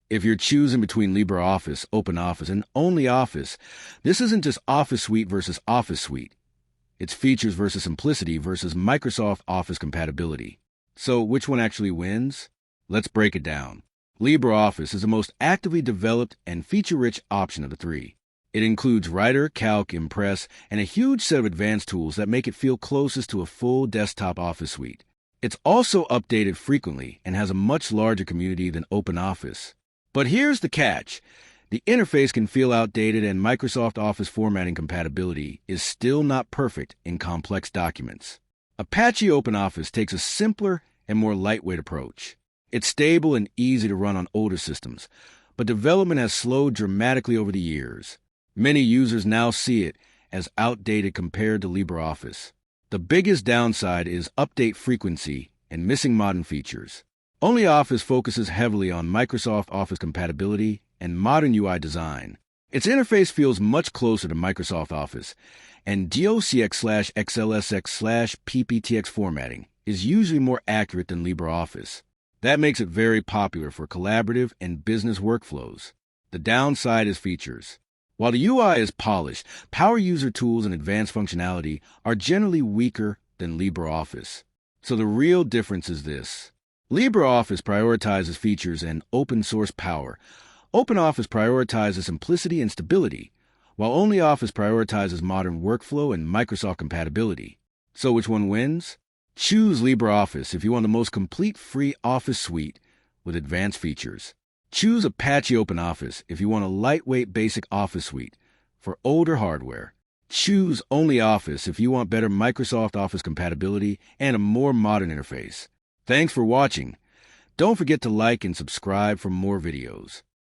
If you're choosing between LibreOffice, OpenOffice, and OnlyOffice, this isn't just Office Suite versus Office Suite. It's features versus simplicity versus Microsoft Office compatibility. So which one actually wins? Let's break it down. LibreOffice is the most actively developed and feature-rich option of the three. It includes Writer, Calc, Impress, and a huge set of advanced tools that make it feel closest to a full desktop Office suite. It's also updated frequently and has a much larger community than OpenOffice. But here's the catch. The interface can feel outdated, and Microsoft Office formatting compatibility is still not perfect in complex documents. Apache OpenOffice takes a simpler and more lightweight approach. It's stable and easy to run on older systems, but development has slowed dramatically over the years. Many users now see it as outdated compared to LibreOffice. The biggest downside is update frequency and missing modern features. OnlyOffice focuses heavily on Microsoft Office compatibility and modern UI design. Its interface feels much closer to Microsoft Office, and docx/xlsx/pptx formatting is usually more accurate than LibreOffice. That makes it very popular for collaborative and business workflows. The downside is features. While the UI is polished, power user tools and advanced functionality are generally weaker than LibreOffice. So the real difference is this. LibreOffice prioritizes features and open-source power. OpenOffice prioritizes simplicity and stability, while OnlyOffice prioritizes modern workflow and Microsoft compatibility. So which one wins? Choose LibreOffice if you want the most complete free Office suite with advanced features. Choose Apache OpenOffice if you want a lightweight basic Office suite for older hardware. Choose OnlyOffice if you want better Microsoft Office compatibility and a more modern interface. Thanks for watching. Don't forget to like and subscribe for more videos.